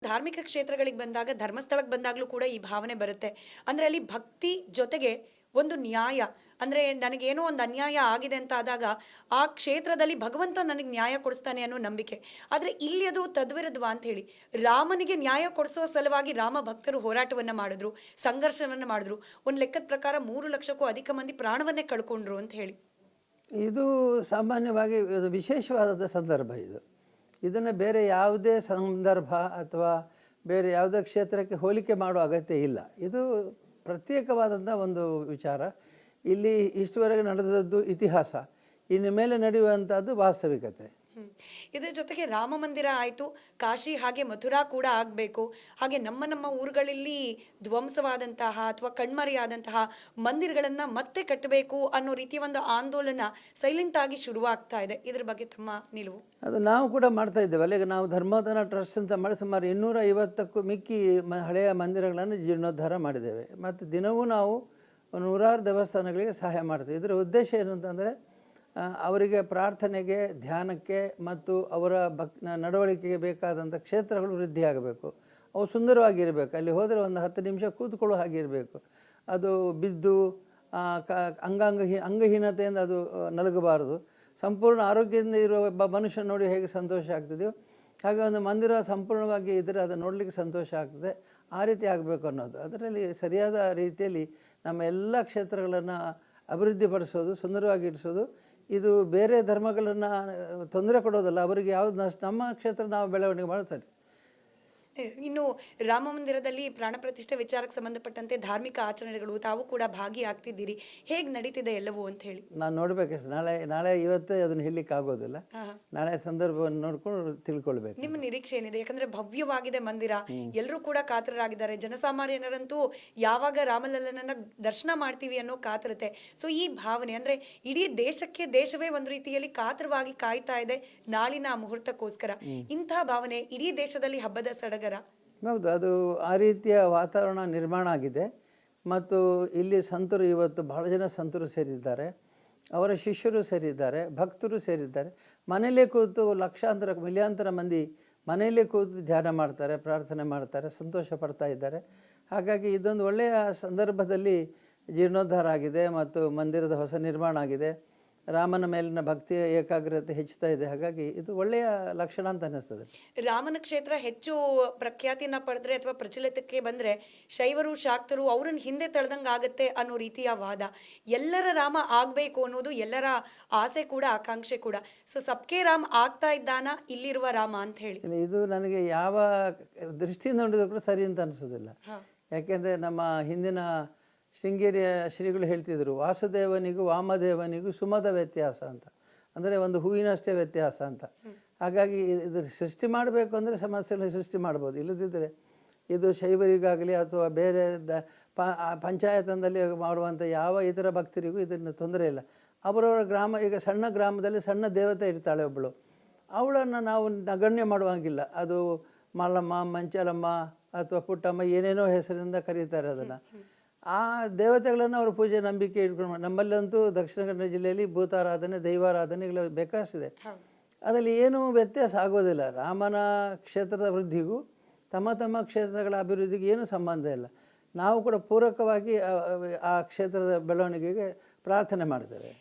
ಧಾರ್ಮಿಕ ಕ್ಷೇತ್ರಗಳಿಗೆ ಬಂದಾಗ ಧರ್ಮಸ್ಥಳಕ್ಕೆ ಬಂದಾಗಲೂ ಕೂಡ ಈ ಭಾವನೆ ಬರುತ್ತೆ. ಅಂದ್ರೆ ಅಲ್ಲಿ ಭಕ್ತಿ ಜೊತೆಗೆ ಒಂದು ನ್ಯಾಯ. ಅಂದ್ರೆ ನನಗೇನೋ ಒಂದು ಅನ್ಯಾಯ ಆಗಿದೆ ಅಂತ ಆದಾಗ ಆ ಕ್ಷೇತ್ರದಲ್ಲಿ ಭಗವಂತ ನನಗೆ ನ್ಯಾಯ ಕೊಡಿಸ್ತಾನೆ ಅನ್ನೋ ನಂಬಿಕೆ. ಆದ್ರೆ ಇಲ್ಲಿ ಅದು ತದ್ವಿರುದ್ಧವಾ ಅಂತ ಹೇಳಿ ರಾಮನಿಗೆ ನ್ಯಾಯ ಕೊಡಿಸುವ ಸಲುವಾಗಿ ರಾಮ ಭಕ್ತರು ಹೋರಾಟವನ್ನ ಮಾಡಿದ್ರು, ಸಂಘರ್ಷವನ್ನ ಮಾಡಿದ್ರು. ಒಂದು ಲೆಕ್ಕದ ಪ್ರಕಾರ 3 ಲಕ್ಷಕ್ಕೂ ಅಧಿಕ ಮಂದಿ ಪ್ರಾಣವನ್ನೇ ಕಳ್ಕೊಂಡ್ರು ಅಂತ ಹೇಳಿ. ಇದು ಸಾಮಾನ್ಯವಾಗಿ ಇದು ವಿಶೇಷವಾದ ಸಂದರ್ಭ ಇದು. ಇದನ್ನು ಬೇರೆ ಯಾವುದೇ ಸಂದರ್ಭ ಅಥವಾ ಬೇರೆ ಯಾವುದೇ ಕ್ಷೇತ್ರಕ್ಕೆ ಹೋಲಿಕೆ ಮಾಡುವ ಅಗತ್ಯ ಇಲ್ಲ. ಇದು ಪ್ರತ್ಯೇಕವಾದಂಥ ಒಂದು ವಿಚಾರ. ಇಲ್ಲಿ ಇಷ್ಟುವರೆಗೆ ನಡೆದದ್ದು ಇತಿಹಾಸ, ಇನ್ನು ಮೇಲೆ ನಡೆಯುವಂಥದ್ದು ವಾಸ್ತವಿಕತೆ. ಇದರ ಜೊತೆಗೆ ರಾಮ ಮಂದಿರ ಆಯಿತು, ಕಾಶಿ ಹಾಗೆ ಮಥುರಾ ಕೂಡ ಆಗಬೇಕು. ಹಾಗೆ ನಮ್ಮ ನಮ್ಮ ಊರುಗಳಲ್ಲಿ ಧ್ವಂಸವಾದಂತಹ ಅಥವಾ ಕಣ್ಮರೆಯಾದಂತಹ ಮಂದಿರಗಳನ್ನು ಮತ್ತೆ ಕಟ್ಟಬೇಕು ಅನ್ನೋ ರೀತಿಯ ಒಂದು ಆಂದೋಲನ ಸೈಲೆಂಟ್ ಆಗಿ ಶುರುವಾಗ್ತಾ ಇದೆ. ಇದ್ರ ಬಗ್ಗೆ ತಮ್ಮ ನಿಲುವು? ಅದು ನಾವು ಕೂಡ ಮಾಡ್ತಾ ಇದ್ದೇವೆ. ಅಲ್ಲಿಗೆ ನಾವು ಧರ್ಮೋದ್ಧಾರ ಟ್ರಸ್ಟ್ ಅಂತ ಮಾಡಿ ಸುಮಾರು 250ಕ್ಕೂ ಮಿಕ್ಕಿ ಹಳೆಯ ಮಂದಿರಗಳನ್ನು ಜೀರ್ಣೋದ್ಧಾರ ಮಾಡಿದ್ದೇವೆ. ಮತ್ತು ದಿನವೂ ನಾವು ನೂರಾರು ದೇವಸ್ಥಾನಗಳಿಗೆ ಸಹಾಯ ಮಾಡ್ತೇವೆ. ಇದರ ಉದ್ದೇಶ ಏನು ಅಂತಂದರೆ ಅವರಿಗೆ ಪ್ರಾರ್ಥನೆಗೆ, ಧ್ಯಾನಕ್ಕೆ ಮತ್ತು ಅವರ ನಡವಳಿಕೆಗೆ ಬೇಕಾದಂಥ ಕ್ಷೇತ್ರಗಳು ವೃದ್ಧಿಯಾಗಬೇಕು. ಅವು ಸುಂದರವಾಗಿರಬೇಕು. ಅಲ್ಲಿ ಹೋದರೆ ಒಂದು 10 ನಿಮಿಷ ಕೂತ್ಕೊಳ್ಳೋ ಹಾಗಿರಬೇಕು. ಅದು ಬಿದ್ದು ಅಂಗಹೀನತೆಯಿಂದ ಅದು ನಲಗಬಾರದು. ಸಂಪೂರ್ಣ ಆರೋಗ್ಯದಿಂದ ಇರುವ ಒಬ್ಬ ಮನುಷ್ಯ ನೋಡಿ ಹೇಗೆ ಸಂತೋಷ ಆಗ್ತದೆಯೋ ಹಾಗೆ ಒಂದು ಮಂದಿರ ಸಂಪೂರ್ಣವಾಗಿ ಇದ್ದರೆ ಅದು ನೋಡಲಿಕ್ಕೆ ಸಂತೋಷ ಆಗ್ತದೆ. ಆ ರೀತಿ ಆಗಬೇಕು ಅನ್ನೋದು. ಅದರಲ್ಲಿ ಸರಿಯಾದ ರೀತಿಯಲ್ಲಿ ನಮ್ಮ ಎಲ್ಲ ಕ್ಷೇತ್ರಗಳನ್ನು ಅಭಿವೃದ್ಧಿಪಡಿಸೋದು, ಸುಂದರವಾಗಿ ಇಡಿಸೋದು. ಇದು ಬೇರೆ ಧರ್ಮಗಳನ್ನು ತೊಂದರೆ ಕೊಡೋದಲ್ಲ. ಅವರಿಗೆ ಯಾವ್ದು ನಮ್ಮ ಕ್ಷೇತ್ರ ನಾವು ಬೆಳವಣಿಗೆ ಮಾಡ್ತಾರೆ. ಇನ್ನು ರಾಮ ಮಂದಿರದಲ್ಲಿ ಪ್ರಾಣ ಪ್ರತಿಷ್ಠೆ ವಿಚಾರಕ್ಕೆ ಸಂಬಂಧಪಟ್ಟಂತೆ ಧಾರ್ಮಿಕ ಆಚರಣೆಗಳು ತಾವು ಕೂಡ ಭಾಗಿಯಾಗ್ತಿದ್ದೀರಿ. ಹೇಗೆ ನಡೀತಿದೆ ಎಲ್ಲವೂ ಅಂತ ಹೇಳಿ ನಾನು ನೋಡ್ಬೇಕಷ್ಟು. ನಾಳೆ ಇವತ್ತೇ ಅದನ್ನು ಹೇಳಲಿಕ್ಕೆ ಆಗೋದಿಲ್ಲ. ನಾಳೆ ಸಂದರ್ಭವನ್ನು ನೋಡ್ಕೊಂಡು ತಿಳ್ಕೊಳ್ಬೇಕು. ನಿಮ್ಮ ನಿರೀಕ್ಷೆ ಏನಿದೆ? ಯಾಕಂದ್ರೆ ಭವ್ಯವಾಗಿದೆ ಮಂದಿರ, ಎಲ್ಲರೂ ಕೂಡ ಕಾತರರಾಗಿದ್ದಾರೆ. ಜನಸಾಮಾನ್ಯರಂತೂ ಯಾವಾಗ ರಾಮಲಲ್ಲನನ್ನ ದರ್ಶನ ಮಾಡ್ತೀವಿ ಅನ್ನೋ ಕಾತರತೆ. ಸೊ ಈ ಭಾವನೆ ಅಂದ್ರೆ ಇಡೀ ದೇಶವೇ ಒಂದು ರೀತಿಯಲ್ಲಿ ಕಾತರವಾಗಿ ಕಾಯ್ತಾ ಇದೆ ನಾಳಿನ ಮುಹೂರ್ತಕ್ಕೋಸ್ಕರ. ಇಂತಹ ಭಾವನೆ ಇಡೀ ದೇಶದಲ್ಲಿ ಹಬ್ಬದ ಸಡಗರ. ಹೌದು, ಅದು ಆ ರೀತಿಯ ವಾತಾವರಣ ನಿರ್ಮಾಣ ಆಗಿದೆ. ಮತ್ತು ಇಲ್ಲಿ ಸಂತರು ಇವತ್ತು ಬಹಳ ಜನ ಸಂತರು ಸೇರಿದ್ದಾರೆ, ಅವರ ಶಿಷ್ಯರು ಸೇರಿದ್ದಾರೆ, ಭಕ್ತರು ಸೇರಿದ್ದಾರೆ. ಮನೆಯಲ್ಲೇ ಕೂತು ಲಕ್ಷಾಂತರ ಮಿಲಿಯಾಂತರ ಮಂದಿ ಮನೆಯಲ್ಲೇ ಕೂತು ಧ್ಯಾನ ಮಾಡ್ತಾರೆ, ಪ್ರಾರ್ಥನೆ ಮಾಡ್ತಾರೆ, ಸಂತೋಷ ಪಡ್ತಾ ಇದ್ದಾರೆ. ಹಾಗಾಗಿ ಇದೊಂದು ಒಳ್ಳೆಯ ಸಂದರ್ಭದಲ್ಲಿ ಜೀರ್ಣೋದ್ಧಾರ ಆಗಿದೆ ಮತ್ತು ಮಂದಿರದ ಹೊಸ ನಿರ್ಮಾಣ ಆಗಿದೆ. ರಾಮನ ಮೇಲಿನ ಭಕ್ತಿಯ ಏಕಾಗ್ರತೆ ಹೆಚ್ಚುತ್ತಾ ಇದೆ. ಹಾಗಾಗಿ ಇದು ಒಳ್ಳೆಯ ಲಕ್ಷಣ ಅಂತ ಅನ್ನಿಸ್ತದೆ. ರಾಮನ ಕ್ಷೇತ್ರ ಹೆಚ್ಚು ಪ್ರಖ್ಯಾತಿಯನ್ನ ಪಡೆದ್ರೆ ಅಥವಾ ಪ್ರಚಲಿತಕ್ಕೆ ಬಂದ್ರೆ ಶೈವರು ಶಾಕ್ತರು ಅವ್ರನ್ನ ಹಿಂದೆ ತಳ್ದಂಗೆ ಆಗುತ್ತೆ ಅನ್ನೋ ರೀತಿಯ ವಾದ. ಎಲ್ಲರ ರಾಮ ಆಗ್ಬೇಕು ಅನ್ನೋದು ಎಲ್ಲರ ಆಸೆ ಕೂಡ, ಆಕಾಂಕ್ಷೆ ಕೂಡ. ಸೊ ಸಬ್ಕೆ ರಾಮ್ ಆಗ್ತಾ ಇದ್ದಾನ ಇಲ್ಲಿರುವ ರಾಮ ಅಂತ ಹೇಳಿ ಇದು ನನಗೆ ಯಾವ ದೃಷ್ಟಿಯಿಂದ ನೋಡಿದ್ರು ಸರಿ ಅಂತ ಅನಿಸೋದಿಲ್ಲ. ಯಾಕೆಂದರೆ ನಮ್ಮ ಹಿಂದಿನ ಶೃಂಗೇರಿಯ ಶ್ರೀಗಳು ಹೇಳ್ತಿದ್ರು, ವಾಸುದೇವನಿಗೂ ವಾಮದೇವನಿಗೂ ಸುಮದ ವ್ಯತ್ಯಾಸ ಅಂತ. ಅಂದರೆ ಒಂದು ಹೂವಿನಷ್ಟೇ ವ್ಯತ್ಯಾಸ ಅಂತ. ಹಾಗಾಗಿ ಇದು ಸೃಷ್ಟಿ ಮಾಡಬೇಕು ಅಂದರೆ ಸಮಸ್ಯೆಗಳನ್ನು ಸೃಷ್ಟಿ ಮಾಡ್ಬೋದು. ಇಲ್ಲದಿದ್ದರೆ ಇದು ಶೈವರಿಗಾಗಲಿ ಅಥವಾ ಬೇರೆ ಪಂಚಾಯತದಲ್ಲಿ ಮಾಡುವಂಥ ಯಾವ ಇತರ ಭಕ್ತರಿಗೂ ಇದನ್ನು ತೊಂದರೆ ಇಲ್ಲ. ಅವರವರ ಗ್ರಾಮ, ಈಗ ಸಣ್ಣ ಗ್ರಾಮದಲ್ಲಿ ಸಣ್ಣ ದೇವತೆ ಇರ್ತಾಳೆ ಒಬ್ಬಳು, ಅವಳನ್ನು ನಾವು ನಗಣ್ಯ ಮಾಡುವಂಗಿಲ್ಲ. ಅದು ಮಲ್ಲಮ್ಮ, ಮಂಚಲಮ್ಮ ಅಥವಾ ಪುಟ್ಟಮ್ಮ ಏನೇನೋ ಹೆಸರಿನಿಂದ ಕರೀತಾರೆ ಅದನ್ನು. ಆ ದೇವತೆಗಳನ್ನು ಅವರು ಪೂಜೆ ನಂಬಿಕೆ ಇಟ್ಕೊಂಡು ನಮ್ಮಲ್ಲಂತೂ ದಕ್ಷಿಣ ಕನ್ನಡ ಜಿಲ್ಲೆಯಲ್ಲಿ ಭೂತಾರಾಧನೆ, ದೈವಾರಾಧನೆಗಳು ಬೇಕಾಷ್ಟಿದೆ. ಅದರಲ್ಲಿ ಏನೂ ವ್ಯತ್ಯಾಸ ಆಗೋದಿಲ್ಲ. ರಾಮನ ಕ್ಷೇತ್ರದ ವೃದ್ಧಿಗೂ ತಮ್ಮ ತಮ್ಮ ಕ್ಷೇತ್ರಗಳ ಅಭಿವೃದ್ಧಿಗೆ ಏನೂ ಸಂಬಂಧ ಇಲ್ಲ. ನಾವು ಕೂಡ ಪೂರಕವಾಗಿ ಆ ಕ್ಷೇತ್ರದ ಬೆಳವಣಿಗೆಗೆ ಪ್ರಾರ್ಥನೆ ಮಾಡ್ತೇವೆ.